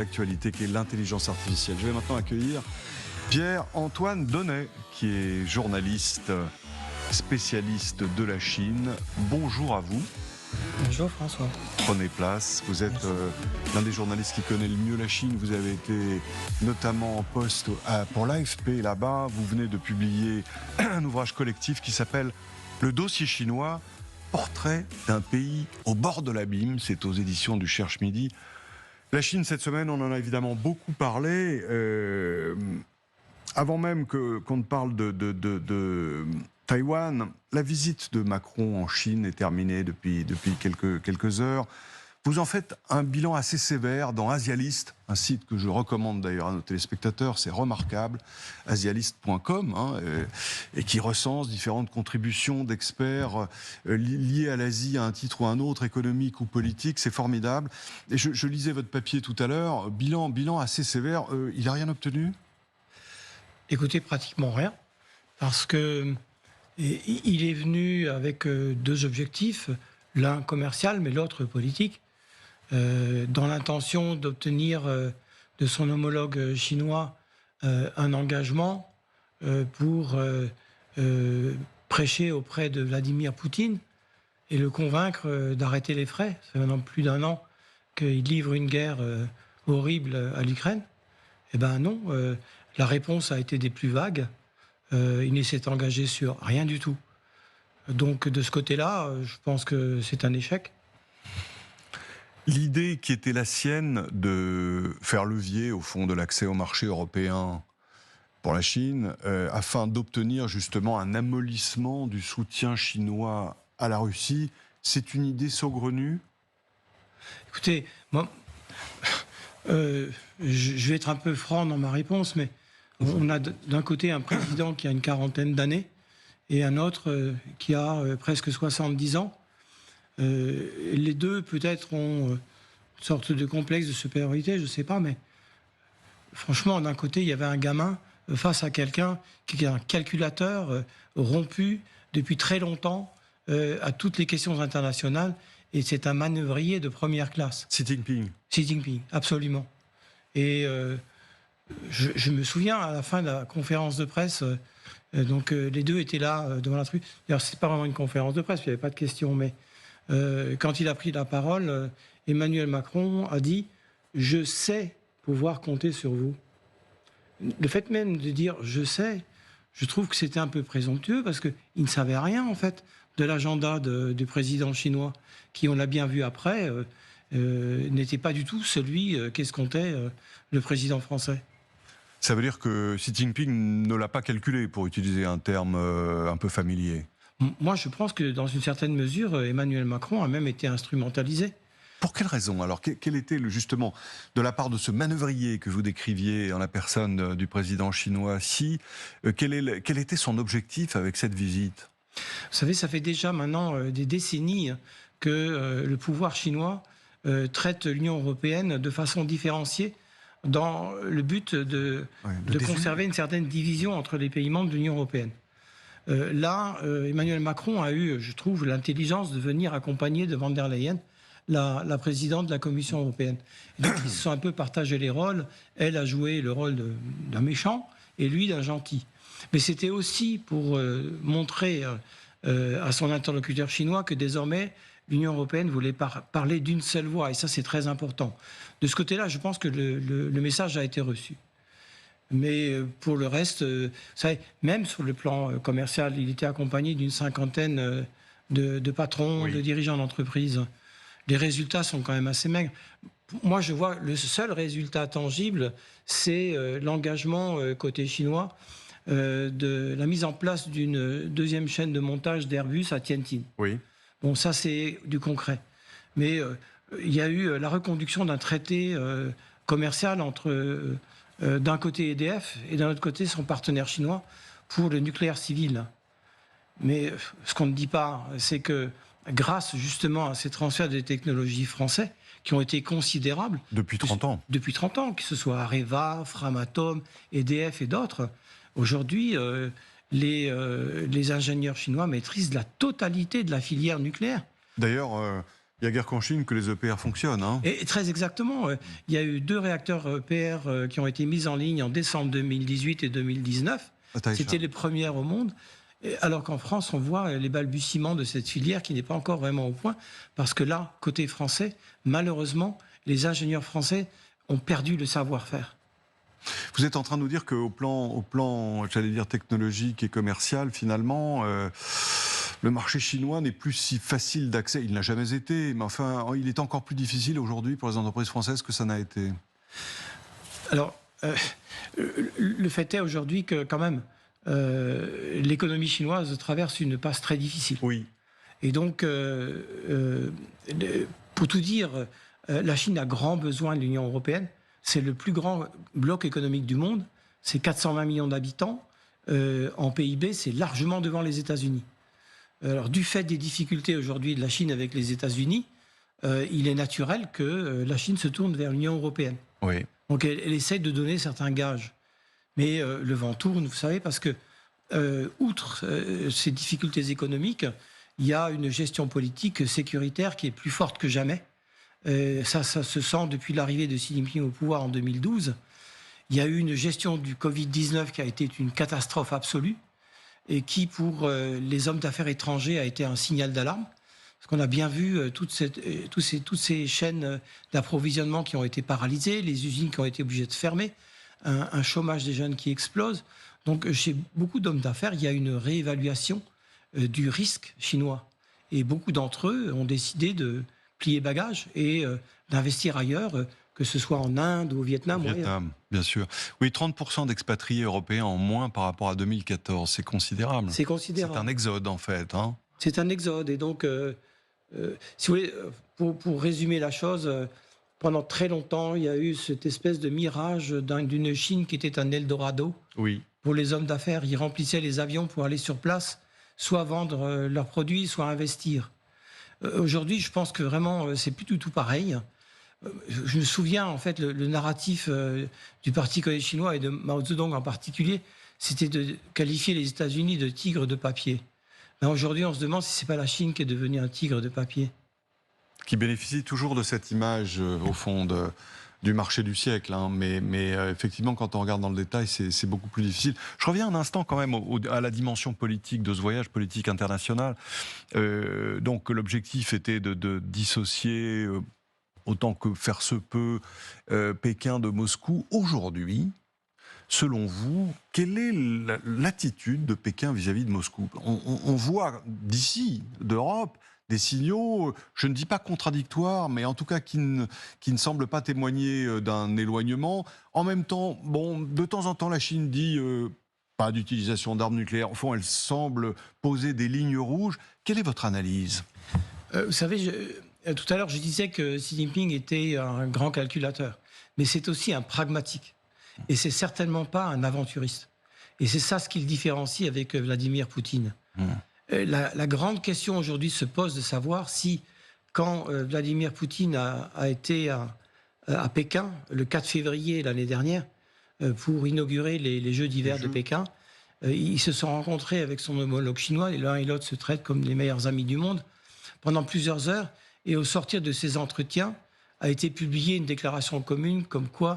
L'actualité qui est l'intelligence artificielle. Je vais maintenant accueillir Pierre-Antoine Donnet, qui est journaliste spécialiste de la Chine. Bonjour à vous. Bonjour François. Prenez place. Vous êtes l'un des journalistes qui connaît le mieux la Chine. Vous avez été notamment en poste pour l'AFP là-bas. Vous venez de publier un ouvrage collectif qui s'appelle Le dossier chinois, portrait d'un pays au bord de l'abîme. C'est aux éditions du Cherche Midi. La Chine, cette semaine, on en a évidemment beaucoup parlé. Avant même qu'on ne parle de Taïwan, la visite de Macron en Chine est terminée depuis quelques heures. Vous en faites un bilan assez sévère dans Asialist, un site que je recommande d'ailleurs à nos téléspectateurs, c'est remarquable, asialist.com, et qui recense différentes contributions d'experts liées à l'Asie à un titre ou à un autre, économique ou politique, c'est formidable. Et je lisais votre papier tout à l'heure, bilan assez sévère, il n'a rien obtenu ? Écoutez, pratiquement rien, parce que il est venu avec deux objectifs, l'un commercial mais l'autre politique, dans l'intention d'obtenir de son homologue chinois un engagement pour prêcher auprès de Vladimir Poutine et le convaincre d'arrêter les frais. Ça fait maintenant plus d'un an qu'il livre une guerre horrible à l'Ukraine. Eh bien non, la réponse a été des plus vagues. Il ne s'est engagé sur rien du tout. Donc de ce côté-là, je pense que c'est un échec. L'idée qui était la sienne de faire levier au fond de l'accès au marché européen pour la Chine, afin d'obtenir justement un amollissement du soutien chinois à la Russie, c'est une idée saugrenue ? Écoutez, moi, je vais être un peu franc dans ma réponse, mais on a d'un côté un président qui a une quarantaine d'années et un autre qui a presque 70 ans. Les deux, peut-être, ont une sorte de complexe de supériorité, je ne sais pas, mais franchement, d'un côté, il y avait un gamin face à quelqu'un qui est un calculateur rompu depuis très longtemps à toutes les questions internationales, et c'est un manœuvrier de première classe. Xi Jinping. Xi Jinping, absolument. Et je me souviens, à la fin de la conférence de presse, donc les deux étaient là devant la tribune. D'ailleurs, c'est pas vraiment une conférence de presse, il n'y avait pas de questions, mais quand il a pris la parole, Emmanuel Macron a dit « Je sais pouvoir compter sur vous ». Le fait même de dire « je sais », je trouve que c'était un peu présomptueux parce qu'il ne savait rien, en fait, de l'agenda du président chinois, qui, on l'a bien vu après, n'était pas du tout celui qu'escomptait le président français. Ça veut dire que Xi Jinping ne l'a pas calculé, pour utiliser un terme un peu familier. Moi, je pense que, dans une certaine mesure, Emmanuel Macron a même été instrumentalisé. Pour quelle raison ? Alors, quel était justement, de la part de ce manœuvrier que vous décriviez en la personne du président chinois Xi, quel était son objectif avec cette visite ? Vous savez, ça fait déjà maintenant des décennies que le pouvoir chinois traite l'Union européenne de façon différenciée dans le but de conserver une certaine division entre les pays membres de l'Union européenne. Là, Emmanuel Macron a eu, je trouve, l'intelligence de venir accompagner de Von der Leyen, la présidente de la Commission européenne. Et donc, ils se sont un peu partagé les rôles. Elle a joué le rôle d'un méchant et lui d'un gentil. Mais c'était aussi pour montrer à son interlocuteur chinois que désormais, l'Union européenne voulait parler d'une seule voix. Et ça, c'est très important. De ce côté-là, je pense que le message a été reçu. Mais pour le reste, vous savez, même sur le plan commercial, il était accompagné d'une cinquantaine de patrons, de dirigeants d'entreprise. Les résultats sont quand même assez maigres. Moi, je vois le seul résultat tangible, c'est l'engagement côté chinois de la mise en place d'une deuxième chaîne de montage d'Airbus à Tianjin. Oui. Bon, ça, c'est du concret. Mais il y a eu la reconduction d'un traité commercial entre, d'un côté, EDF et d'un autre côté, son partenaire chinois pour le nucléaire civil. Mais ce qu'on ne dit pas, c'est que grâce justement à ces transferts de technologies français, qui ont été considérables... Depuis 30 ans. Depuis 30 ans, que ce soit Areva, Framatome, EDF et d'autres. Aujourd'hui, les ingénieurs chinois maîtrisent la totalité de la filière nucléaire. D'ailleurs, Il n'y a guère qu'en Chine que les EPR fonctionnent. Hein. Et très exactement. Il y a eu 2 réacteurs EPR qui ont été mis en ligne en décembre 2018 et 2019. C'était les premières au monde. Alors qu'en France, on voit les balbutiements de cette filière qui n'est pas encore vraiment au point. Parce que là, côté français, malheureusement, les ingénieurs français ont perdu le savoir-faire. Vous êtes en train de nous dire qu'au plan, j'allais dire, technologique et commercial, finalement, le marché chinois n'est plus si facile d'accès. Il n'a jamais été, mais enfin, il est encore plus difficile aujourd'hui pour les entreprises françaises que ça n'a été. Alors, le fait est aujourd'hui que, quand même, l'économie chinoise traverse une passe très difficile. Oui. Et donc, pour tout dire, la Chine a grand besoin de l'Union européenne. C'est le plus grand bloc économique du monde. C'est 420 millions d'habitants. En PIB, c'est largement devant les États-Unis. Alors, du fait des difficultés aujourd'hui de la Chine avec les États-Unis, il est naturel que la Chine se tourne vers l'Union européenne. Oui. Donc, elle essaie de donner certains gages. Mais le vent tourne, vous savez, parce que, outre ces difficultés économiques, il y a une gestion politique sécuritaire qui est plus forte que jamais. Ça se sent depuis l'arrivée de Xi Jinping au pouvoir en 2012. Il y a eu une gestion du Covid-19 qui a été une catastrophe absolue et qui, pour les hommes d'affaires étrangers, a été un signal d'alarme. Parce qu'on a bien vu toutes ces chaînes d'approvisionnement qui ont été paralysées, les usines qui ont été obligées de fermer, un chômage des jeunes qui explose. Donc, chez beaucoup d'hommes d'affaires, il y a une réévaluation du risque chinois. Et beaucoup d'entre eux ont décidé de plier bagages et d'investir ailleurs, que ce soit en Inde ou au Vietnam. Bien sûr. Oui, 30% d'expatriés européens en moins par rapport à 2014, c'est considérable. C'est considérable. C'est un exode, en fait. Hein. C'est un exode. Et donc, si vous voulez, pour résumer la chose, pendant très longtemps, il y a eu cette espèce de mirage d'une Chine qui était un Eldorado. Oui. Pour les hommes d'affaires, ils remplissaient les avions pour aller sur place, soit vendre leurs produits, soit investir. Aujourd'hui, je pense que vraiment, c'est plus du tout pareil. Je me souviens, en fait, le narratif du Parti communiste chinois et de Mao Zedong en particulier, c'était de qualifier les États-Unis de tigres de papier. Mais aujourd'hui, on se demande si c'est pas la Chine qui est devenue un tigre de papier. Qui bénéficie toujours de cette image, au fond, du marché du siècle. Hein. Mais effectivement, quand on regarde dans le détail, c'est beaucoup plus difficile. Je reviens un instant quand même à la dimension politique de ce voyage, politique international. Donc l'objectif était de dissocier, autant que faire se peut, Pékin de Moscou. Aujourd'hui, selon vous, quelle est l'attitude de Pékin vis-à-vis de Moscou ? On voit d'ici, d'Europe, des signaux, je ne dis pas contradictoires, mais en tout cas qui ne semblent pas témoigner d'un éloignement. En même temps, bon, de temps en temps, la Chine dit pas d'utilisation d'armes nucléaires. Au fond, elle semble poser des lignes rouges. Quelle est votre analyse ? Vous savez, tout à l'heure, je disais que Xi Jinping était un grand calculateur, mais c'est aussi un pragmatique. Et c'est certainement pas un aventuriste. Et c'est ça ce qui le différencie avec Vladimir Poutine. La grande question aujourd'hui se pose de savoir si, quand Vladimir Poutine a été à Pékin, le 4 février l'année dernière, pour inaugurer les Jeux d'hiver de Pékin, ils se sont rencontrés avec son homologue chinois, et l'un et l'autre se traitent comme les meilleurs amis du monde, pendant plusieurs heures. Et au sortir de ces entretiens, a été publiée une déclaration commune comme quoi,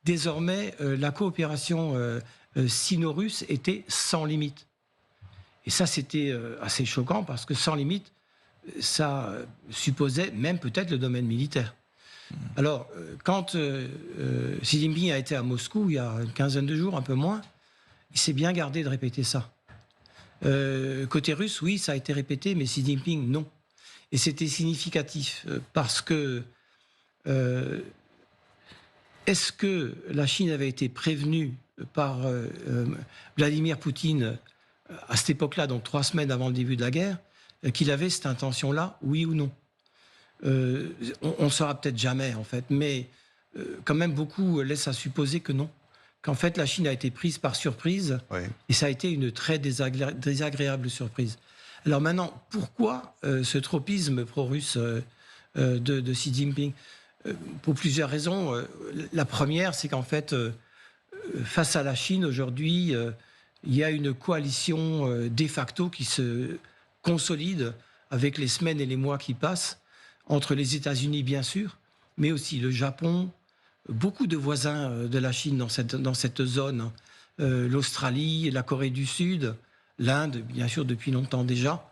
désormais, la coopération sino-russe était sans limite. Et ça, c'était assez choquant parce que sans limite, ça supposait même peut-être le domaine militaire. Alors, quand Xi Jinping a été à Moscou, il y a une quinzaine de jours, un peu moins, il s'est bien gardé de répéter ça. Côté russe, oui, ça a été répété, mais Xi Jinping, non. Et c'était significatif parce que est-ce que la Chine avait été prévenue par Vladimir Poutine à cette époque-là, donc 3 semaines avant le début de la guerre, qu'il avait cette intention-là, oui ou non? On ne saura peut-être jamais, en fait, mais quand même beaucoup laissent à supposer que non. Qu'en fait, la Chine a été prise par surprise, et ça a été une très désagréable surprise. Alors maintenant, pourquoi ce tropisme pro-russe de Xi Jinping? Pour plusieurs raisons. La première, c'est qu'en fait, face à la Chine, aujourd'hui, il y a une coalition de facto qui se consolide avec les semaines et les mois qui passent, entre les États-Unis, bien sûr, mais aussi le Japon, beaucoup de voisins de la Chine dans cette zone, l'Australie, la Corée du Sud, l'Inde, bien sûr, depuis longtemps déjà.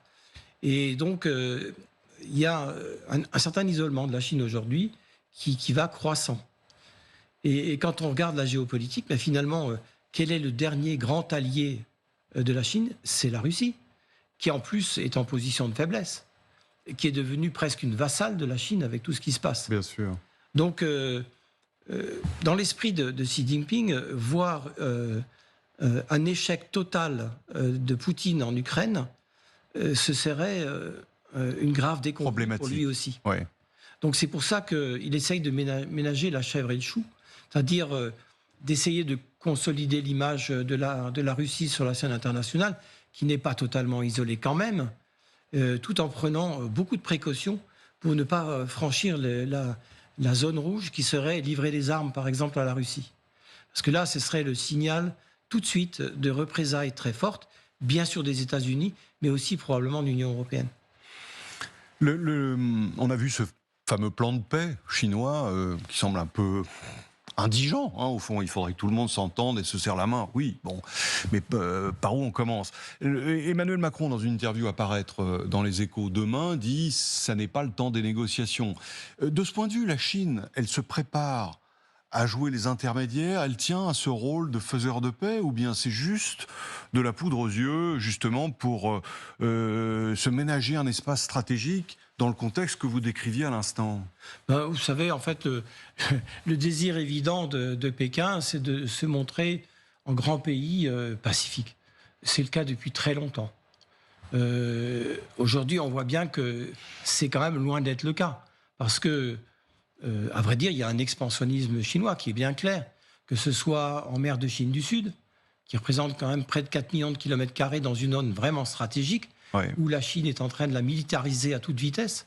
Et donc, il y a un certain isolement de la Chine aujourd'hui qui va croissant. Et quand on regarde la géopolitique, ben finalement, quel est le dernier grand allié de la Chine? C'est la Russie, qui en plus est en position de faiblesse, qui est devenue presque une vassale de la Chine avec tout ce qui se passe. Bien sûr. Donc, dans l'esprit de Xi Jinping, voir un échec total de Poutine en Ukraine, ce serait une grave déconvenue pour lui aussi. Ouais. Donc c'est pour ça qu'il essaye de ménager la chèvre et le chou, c'est-à-dire d'essayer de consolider l'image de la Russie sur la scène internationale, qui n'est pas totalement isolée quand même, tout en prenant beaucoup de précautions pour ne pas franchir la zone rouge qui serait livrer des armes, par exemple, à la Russie. Parce que là, ce serait le signal tout de suite de représailles très fortes, bien sûr des États-Unis, mais aussi probablement de l'Union européenne. On a vu ce fameux plan de paix chinois qui semble un peu indigent, hein, au fond. Il faudrait que tout le monde s'entende et se serre la main. Oui, bon, mais par où on commence? Emmanuel Macron, dans une interview à paraître dans Les Échos demain, dit « ça n'est pas le temps des négociations ». De ce point de vue, la Chine, elle se prépare à jouer les intermédiaires, elle tient à ce rôle de faiseur de paix, ou bien c'est juste de la poudre aux yeux, justement, pour se ménager un espace stratégique dans le contexte que vous décriviez à l'instant? Vous savez, en fait, le désir évident de Pékin, c'est de se montrer en grand pays pacifique. C'est le cas depuis très longtemps. Aujourd'hui, on voit bien que c'est quand même loin d'être le cas. Parce que, à vrai dire, il y a un expansionnisme chinois qui est bien clair, que ce soit en mer de Chine du Sud, qui représente quand même près de 4 millions de kilomètres carrés dans une zone vraiment stratégique, ouais, où la Chine est en train de la militariser à toute vitesse.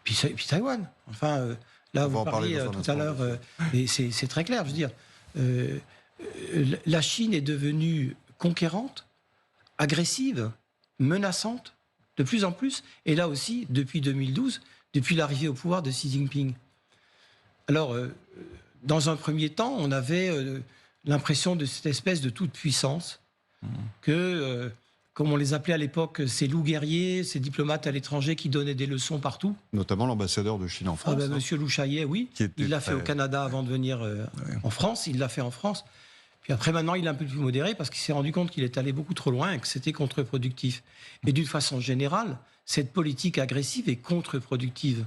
Puis Taïwan. Enfin, là, vous parliez tout à l'heure, et c'est très clair, je veux dire. La Chine est devenue conquérante, agressive, menaçante, de plus en plus, et là aussi, depuis 2012, depuis l'arrivée au pouvoir de Xi Jinping. Alors, dans un premier temps, on avait l'impression de cette espèce de toute-puissance que, comme on les appelait à l'époque, ces loups guerriers, ces diplomates à l'étranger qui donnaient des leçons partout. Notamment l'ambassadeur de Chine en France. Monsieur Lou Shaye, oui. Il l'a fait au Canada avant de venir en France. Il l'a fait en France. Puis après, maintenant, il est un peu plus modéré parce qu'il s'est rendu compte qu'il est allé beaucoup trop loin et que c'était contre-productif. Et d'une façon générale, cette politique agressive est contre-productive.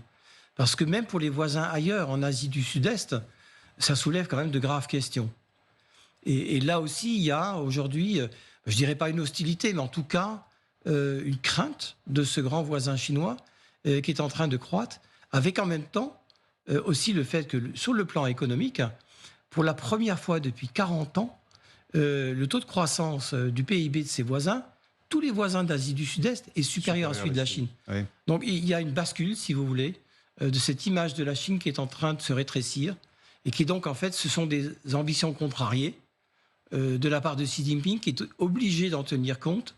Parce que même pour les voisins ailleurs, en Asie du Sud-Est, ça soulève quand même de graves questions. Et là aussi, il y a aujourd'hui, je dirais pas une hostilité, mais en tout cas, une crainte de ce grand voisin chinois qui est en train de croître, avec en même temps aussi le fait que sur le plan économique, pour la première fois depuis 40 ans, le taux de croissance du PIB de ses voisins, tous les voisins d'Asie du Sud-Est, est supérieur à celui de la Chine. Oui. Donc il y a une bascule, si vous voulez, de cette image de la Chine qui est en train de se rétrécir et qui donc, en fait, ce sont des ambitions contrariées de la part de Xi Jinping qui est obligé d'en tenir compte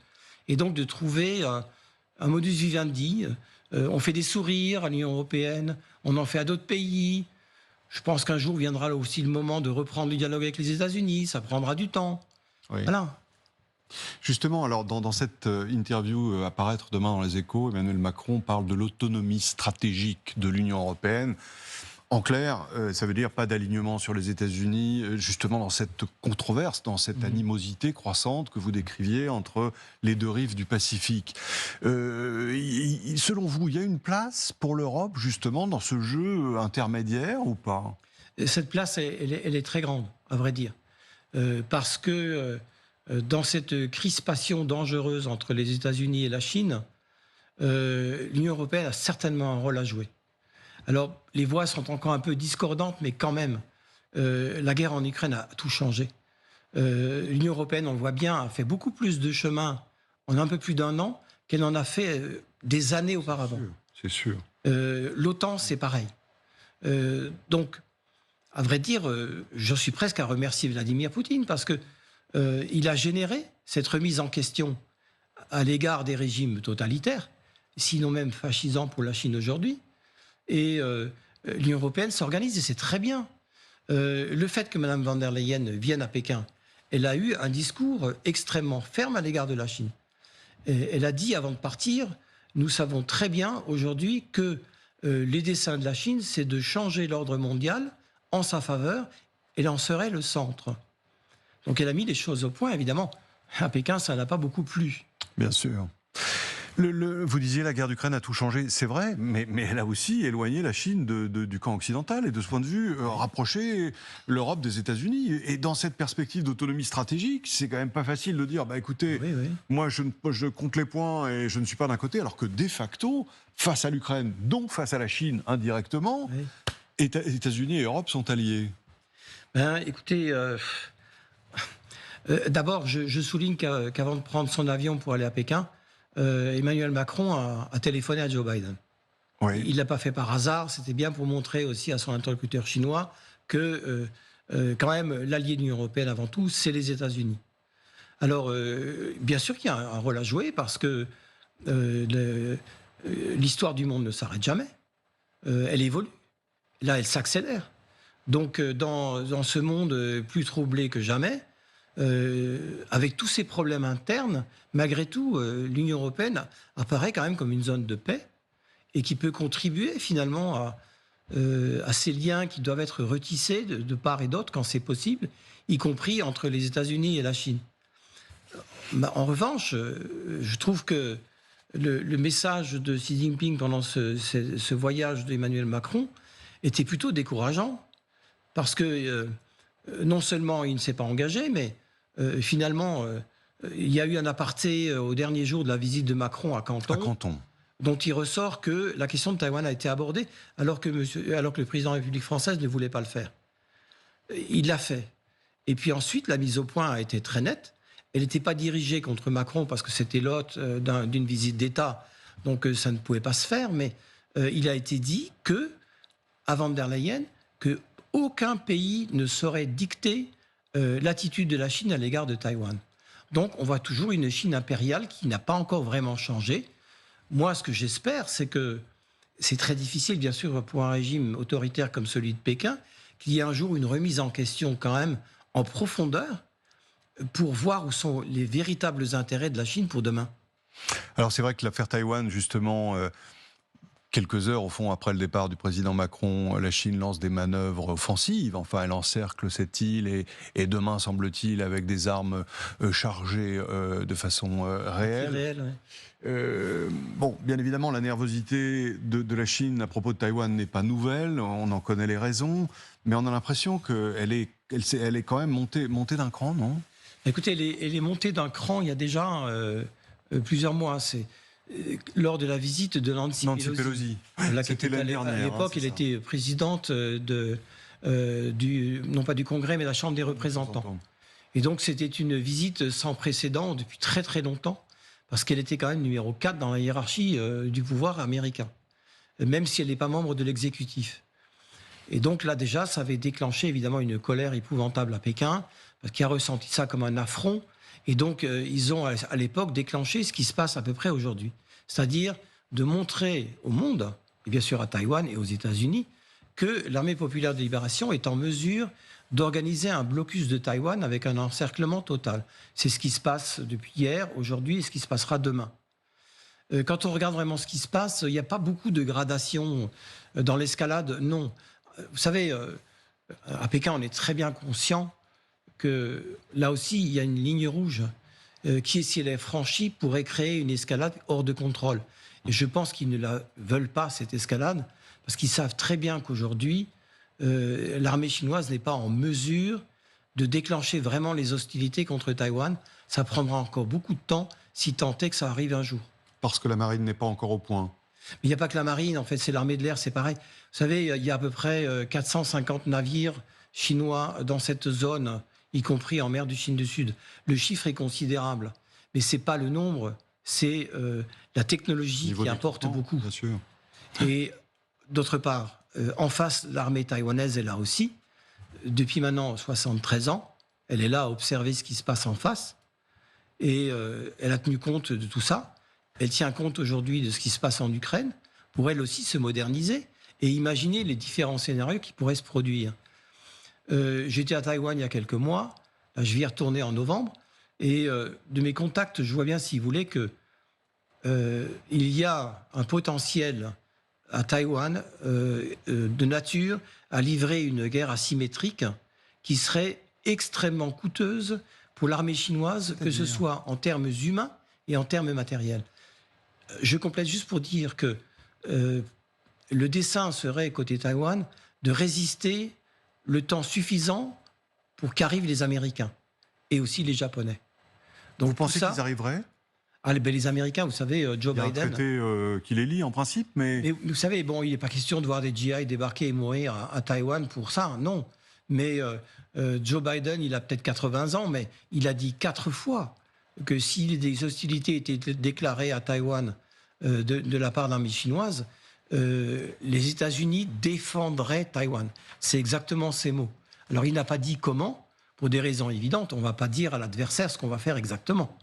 et donc de trouver un modus vivendi. On fait des sourires à l'Union européenne, on en fait à d'autres pays. Je pense qu'un jour viendra là aussi le moment de reprendre le dialogue avec les États-Unis. Ça prendra du temps. Oui. Voilà. Justement, alors dans cette interview à paraître demain dans Les Échos, Emmanuel Macron parle de l'autonomie stratégique de l'Union européenne. En clair, ça veut dire pas d'alignement sur les États-Unis, justement dans cette controverse, dans cette animosité croissante que vous décriviez entre les deux rives du Pacifique. Selon vous, il y a une place pour l'Europe, justement, dans ce jeu intermédiaire ou pas? Cette place, elle est très grande, à vrai dire. Parce que dans cette crispation dangereuse entre les États-Unis et la Chine, l'Union européenne a certainement un rôle à jouer. Alors, les voix sont encore un peu discordantes, mais quand même, la guerre en Ukraine a tout changé. L'Union européenne, on le voit bien, a fait beaucoup plus de chemin en un peu plus d'un an qu'elle en a fait des années auparavant. C'est sûr. L'OTAN, c'est pareil. Donc, à vrai dire, je suis presque à remercier Vladimir Poutine parce que il a généré cette remise en question à l'égard des régimes totalitaires, sinon même fascisant pour la Chine aujourd'hui. Et l'Union européenne s'organise et c'est très bien. Le fait que Mme von der Leyen vienne à Pékin, elle a eu un discours extrêmement ferme à l'égard de la Chine. Et elle a dit avant de partir, nous savons très bien aujourd'hui que les desseins de la Chine, c'est de changer l'ordre mondial en sa faveur, et elle en serait le centre. Donc elle a mis les choses au point, évidemment. À Pékin, ça n'a pas beaucoup plu. Bien sûr. Vous disiez la guerre d'Ukraine a tout changé, c'est vrai, mais elle a aussi éloigné la Chine du camp occidental et de ce point de vue rapproché l'Europe des États-Unis. Et dans cette perspective d'autonomie stratégique, c'est quand même pas facile de dire, bah écoutez, moi je compte les points et je ne suis pas d'un côté, alors que de facto, face à l'Ukraine, donc face à la Chine indirectement, États-Unis et Europe sont alliés. Ben, écoutez, d'abord je souligne qu'avant de prendre son avion pour aller à Pékin, Emmanuel Macron a téléphoné à Joe Biden. Oui. Il ne l'a pas fait par hasard, c'était bien pour montrer aussi à son interlocuteur chinois que quand même l'allié de l'Union européenne avant tout, c'est les États-Unis. Alors bien sûr qu'il y a un rôle à jouer parce que l'histoire du monde ne s'arrête jamais, elle évolue, là elle s'accélère. Donc dans ce monde plus troublé que jamais, avec tous ces problèmes internes, malgré tout, l'Union européenne apparaît quand même comme une zone de paix et qui peut contribuer finalement à ces liens qui doivent être retissés de part et d'autre quand c'est possible, y compris entre les États-Unis et la Chine. En revanche, je trouve que le message de Xi Jinping pendant ce voyage d'Emmanuel Macron était plutôt décourageant parce que non seulement il ne s'est pas engagé, mais finalement, il y a eu un aparté au dernier jour de la visite de Macron à Canton, dont il ressort que la question de Taïwan a été abordée, alors que le président de la République française ne voulait pas le faire. Il l'a fait. Et puis ensuite, la mise au point a été très nette. Elle n'était pas dirigée contre Macron parce que c'était l'hôte d'une visite d'État, donc ça ne pouvait pas se faire, mais il a été dit que, à von der Leyen, qu'aucun pays ne saurait dicter l'attitude de la Chine à l'égard de Taïwan. Donc on voit toujours une Chine impériale qui n'a pas encore vraiment changé. Moi, ce que j'espère, c'est que c'est très difficile, bien sûr, pour un régime autoritaire comme celui de Pékin, qu'il y ait un jour une remise en question quand même en profondeur pour voir où sont les véritables intérêts de la Chine pour demain. Alors c'est vrai que l'affaire Taïwan, justement, quelques heures au fond après le départ du président Macron, la Chine lance des manœuvres offensives. Enfin, elle encercle cette île et demain, semble-t-il, avec des armes chargées de façon réelle. C'est réel, oui. Bon, bien évidemment, la nervosité de la Chine à propos de Taïwan n'est pas nouvelle. On en connaît les raisons, mais on a l'impression qu'elle est quand même montée d'un cran, non ? Écoutez, elle est montée d'un cran il y a déjà plusieurs mois. C'est lors de la visite de Nancy Pelosi. C'était l'année dernière. À l'époque, elle était présidente non pas du Congrès, mais de la Chambre des représentants. Et donc, c'était une visite sans précédent depuis très très longtemps, parce qu'elle était quand même numéro 4 dans la hiérarchie du pouvoir américain, même si elle n'est pas membre de l'exécutif. Et donc là, déjà, ça avait déclenché évidemment une colère épouvantable à Pékin, parce qu'il a ressenti ça comme un affront. Et donc, ils ont à l'époque déclenché ce qui se passe à peu près aujourd'hui. C'est-à-dire de montrer au monde, et bien sûr à Taïwan et aux États-Unis, que l'armée populaire de libération est en mesure d'organiser un blocus de Taïwan avec un encerclement total. C'est ce qui se passe depuis hier, aujourd'hui, et ce qui se passera demain. Quand on regarde vraiment ce qui se passe, il n'y a pas beaucoup de gradation dans l'escalade, non. Vous savez, à Pékin, on est très bien conscient que là aussi, il y a une ligne rouge qui, si elle est franchie, pourrait créer une escalade hors de contrôle. Et je pense qu'ils ne la veulent pas, cette escalade, parce qu'ils savent très bien qu'aujourd'hui, l'armée chinoise n'est pas en mesure de déclencher vraiment les hostilités contre Taïwan. Ça prendra encore beaucoup de temps, si tant est que ça arrive un jour. Parce que la marine n'est pas encore au point. Mais il n'y a pas que la marine, en fait, c'est l'armée de l'air, c'est pareil. Vous savez, il y a à peu près 450 navires chinois dans cette zone, y compris en mer du Chine du Sud. Le chiffre est considérable, mais ce n'est pas le nombre, c'est la technologie qui importe beaucoup. Bien sûr. Et d'autre part, en face, l'armée taïwanaise est là aussi. Depuis maintenant 73 ans, elle est là à observer ce qui se passe en face. Et elle a tenu compte de tout ça. Elle tient compte aujourd'hui de ce qui se passe en Ukraine pour elle aussi se moderniser et imaginer les différents scénarios qui pourraient se produire. J'étais à Taïwan il y a quelques mois, là, je vais y retourner en novembre, et de mes contacts, je vois bien, si vous voulez, que il y a un potentiel à Taïwan de nature à livrer une guerre asymétrique qui serait extrêmement coûteuse pour l'armée chinoise, que ce soit en termes humains et en termes matériels. Je complète juste pour dire que le dessein serait, côté Taïwan, de résister le temps suffisant pour qu'arrivent les Américains et aussi les Japonais. Donc vous pensez qu'ils arriveraient ? Les Américains, vous savez, Joe Biden... Il y a un traité qui les lie en principe, mais vous savez, bon, il n'est pas question de voir des GI débarquer et mourir à Taïwan pour ça, non. Mais Joe Biden, il a peut-être 80 ans, mais il a dit 4 fois que si des hostilités étaient déclarées à Taïwan de la part d'armées chinoises, les États-Unis défendraient Taïwan. C'est exactement ces mots. Alors, il n'a pas dit comment, pour des raisons évidentes. On ne va pas dire à l'adversaire ce qu'on va faire exactement.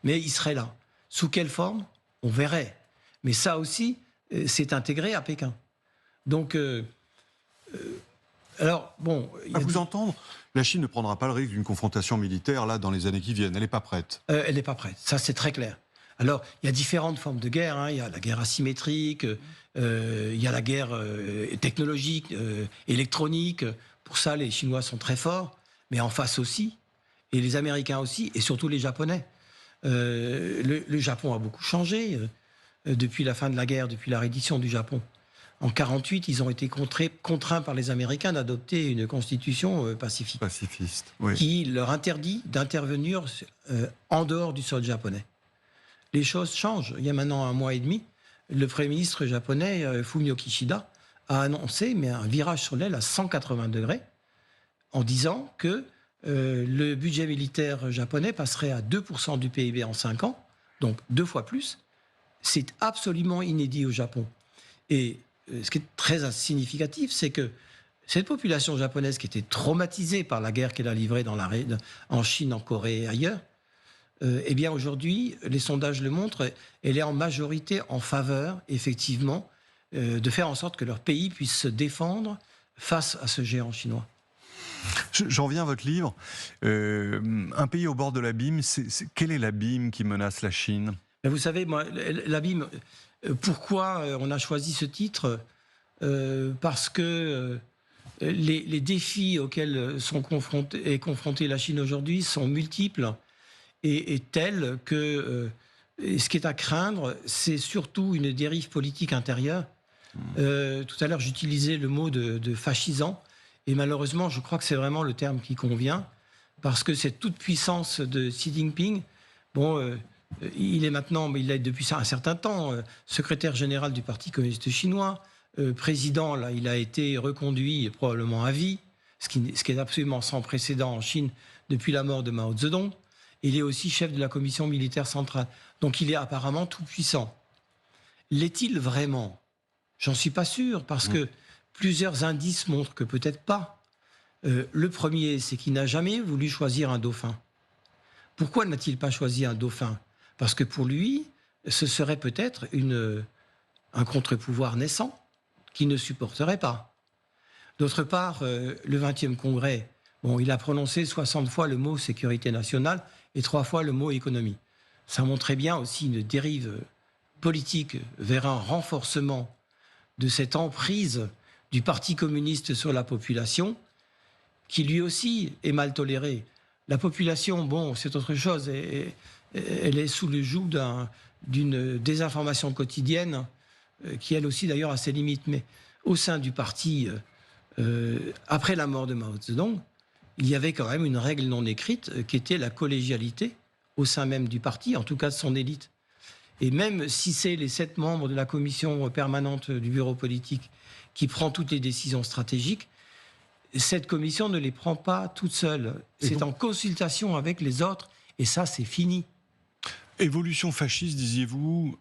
Mais il serait là. Sous quelle forme ? On verrait. Mais ça aussi, c'est intégré à Pékin. Donc, alors, bon... À vous entendre, la Chine ne prendra pas le risque d'une confrontation militaire là dans les années qui viennent. Elle n'est pas prête. Elle n'est pas prête. Ça, c'est très clair. Alors, il y a différentes formes de guerre. Hein. Il y a la guerre asymétrique, il y a la guerre technologique, électronique. Pour ça, les Chinois sont très forts. Mais en face aussi, et les Américains aussi, et surtout les Japonais. Le Japon a beaucoup changé depuis la fin de la guerre, depuis la reddition du Japon. En 1948, ils ont été contraints par les Américains d'adopter une constitution pacifiste, oui, qui leur interdit d'intervenir en dehors du sol japonais. Les choses changent. Il y a maintenant 1 mois et demi, le Premier ministre japonais, Fumio Kishida, a annoncé un virage sur l'aile à 180 degrés en disant que le budget militaire japonais passerait à 2% du PIB en 5 ans, donc 2 fois plus. C'est absolument inédit au Japon. Et ce qui est très significatif, c'est que cette population japonaise qui était traumatisée par la guerre qu'elle a livrée en Chine, en Corée et ailleurs, eh bien aujourd'hui, les sondages le montrent, elle est en majorité en faveur, effectivement, de faire en sorte que leur pays puisse se défendre face à ce géant chinois. J'en viens à votre livre. Un pays au bord de l'abîme, quel est l'abîme qui menace la Chine ? Vous savez, moi, l'abîme, pourquoi on a choisi ce titre ? Parce que les défis auxquels est confrontée la Chine aujourd'hui sont multiples et tels que ce qui est à craindre, c'est surtout une dérive politique intérieure. Tout à l'heure, j'utilisais le mot de fascisant. Et malheureusement, je crois que c'est vraiment le terme qui convient, parce que cette toute-puissance de Xi Jinping, il est maintenant, mais il l'est depuis un certain temps, secrétaire général du Parti communiste chinois, président, là, il a été reconduit probablement à vie, ce qui est absolument sans précédent en Chine depuis la mort de Mao Zedong. Il est aussi chef de la commission militaire centrale. Donc il est apparemment tout-puissant. L'est-il vraiment ? J'en suis pas sûr, parce que plusieurs indices montrent que peut-être pas. Le premier, c'est qu'il n'a jamais voulu choisir un dauphin. Pourquoi n'a-t-il pas choisi un dauphin ? Parce que pour lui, ce serait peut-être un contre-pouvoir naissant qu'il ne supporterait pas. D'autre part, le 20e congrès, il a prononcé 60 fois le mot sécurité nationale et 3 fois le mot économie. Ça montrait bien aussi une dérive politique vers un renforcement de cette emprise du Parti communiste sur la population, qui lui aussi est mal tolérée. La population, c'est autre chose. Elle est sous le joug d'une désinformation quotidienne, qui elle aussi d'ailleurs a ses limites. Mais au sein du parti, après la mort de Mao Zedong, il y avait quand même une règle non écrite qui était la collégialité au sein même du parti, en tout cas de son élite. Et même si c'est les 7 membres de la commission permanente du bureau politique qui prend toutes les décisions stratégiques, cette commission ne les prend pas toute seule. C'est en consultation avec les autres, et ça, c'est fini. Évolution fasciste, disiez-vous,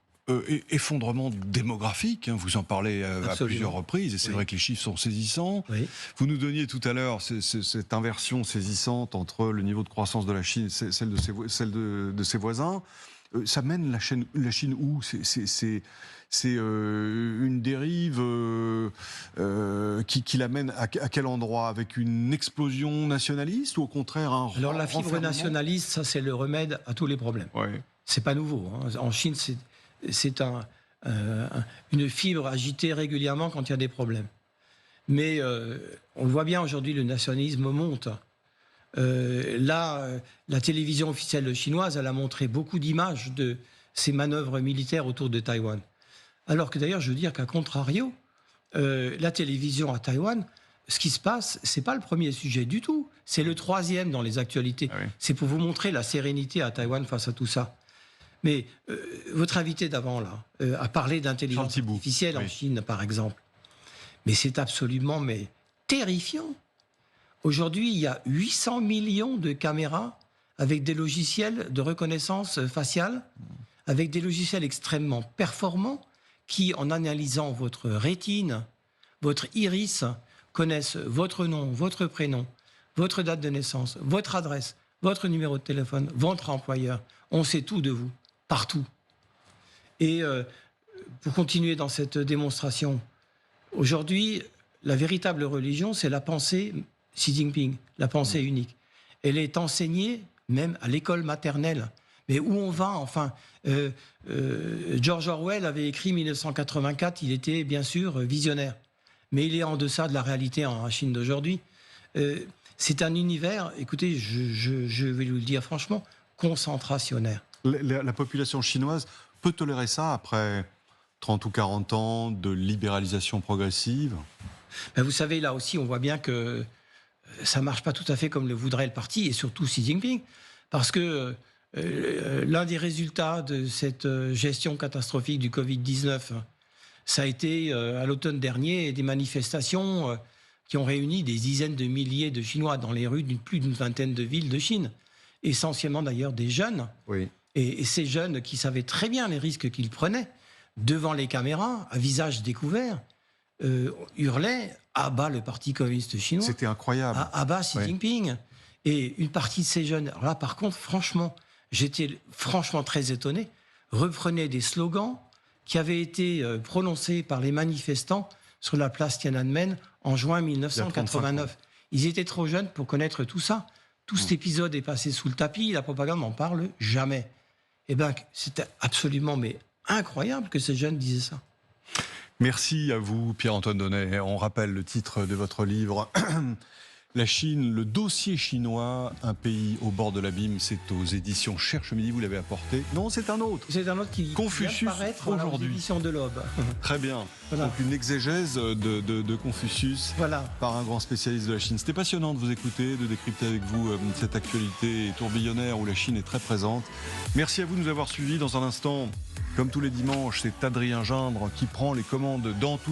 effondrement démographique, vous en parlez à plusieurs reprises, et c'est vrai que les chiffres sont saisissants. Oui. Vous nous donniez tout à l'heure cette inversion saisissante entre le niveau de croissance de la Chine et celle de ses voisins. ça mène la Chine où? C'est une dérive qui l'amène à quel endroit? Avec une explosion nationaliste ou au contraire un Alors la fibre nationaliste, ça c'est le remède à tous les problèmes. Ouais. C'est pas nouveau. Hein. En Chine, c'est une fibre agitée régulièrement quand il y a des problèmes. Mais on le voit bien aujourd'hui, le nationalisme monte. La télévision officielle chinoise, elle a montré beaucoup d'images de ces manœuvres militaires autour de Taïwan. Alors que d'ailleurs, je veux dire qu'à contrario, la télévision à Taïwan, ce qui se passe, c'est pas le premier sujet du tout. C'est le troisième dans les actualités. Ah oui. C'est pour vous montrer la sérénité à Taïwan face à tout ça. Mais votre invité d'avant, là, a parlé d'intelligence artificielle en Chine, par exemple. Mais c'est absolument terrifiant. Aujourd'hui, il y a 800 millions de caméras avec des logiciels de reconnaissance faciale, avec des logiciels extrêmement performants qui, en analysant votre rétine, votre iris, connaissent votre nom, votre prénom, votre date de naissance, votre adresse, votre numéro de téléphone, votre employeur. On sait tout de vous, partout. Et pour continuer dans cette démonstration, aujourd'hui, la véritable religion, c'est la pensée Xi Jinping, la pensée unique. Elle est enseignée même à l'école maternelle. Mais où on va, enfin George Orwell avait écrit 1984, il était bien sûr visionnaire. Mais il est en deçà de la réalité en Chine d'aujourd'hui. C'est un univers, écoutez, je vais vous le dire franchement, concentrationnaire. La population chinoise peut tolérer ça après 30 ou 40 ans de libéralisation progressive? Ben vous savez, là aussi, on voit bien que ça ne marche pas tout à fait comme le voudrait le parti, et surtout Xi Jinping, parce que l'un des résultats de cette gestion catastrophique du Covid-19, ça a été, à l'automne dernier, des manifestations qui ont réuni des dizaines de milliers de Chinois dans les rues d'une plus d'une vingtaine de villes de Chine, essentiellement d'ailleurs des jeunes. Oui. Et ces jeunes qui savaient très bien les risques qu'ils prenaient, devant les caméras, à visage découvert, hurlaient « à bas le Parti communiste chinois ». C'était incroyable. À bas Xi Jinping. Et une partie de ces jeunes, alors là par contre, franchement, j'étais franchement très étonné, reprenaient des slogans qui avaient été prononcés par les manifestants sur la place Tiananmen en juin 1989. Ils étaient trop jeunes pour connaître tout ça. Tout cet épisode est passé sous le tapis, la propagande n'en parle jamais. Eh bien, c'était absolument incroyable que ces jeunes disaient ça. Merci à vous, Pierre-Antoine Donnet. On rappelle le titre de votre livre. La Chine, le dossier chinois, un pays au bord de l'abîme, c'est aux éditions Cherche Midi, vous l'avez apporté. Non, c'est un autre. C'est un autre qui Confucius vient de paraître aujourd'hui. Aux éditions de l'Aube. Très bien. Voilà. Donc une exégèse de Confucius par un grand spécialiste de la Chine. C'était passionnant de vous écouter, de décrypter avec vous cette actualité tourbillonnaire où la Chine est très présente. Merci à vous de nous avoir suivis. Dans un instant, comme tous les dimanches, c'est Adrien Gindre qui prend les commandes dans toute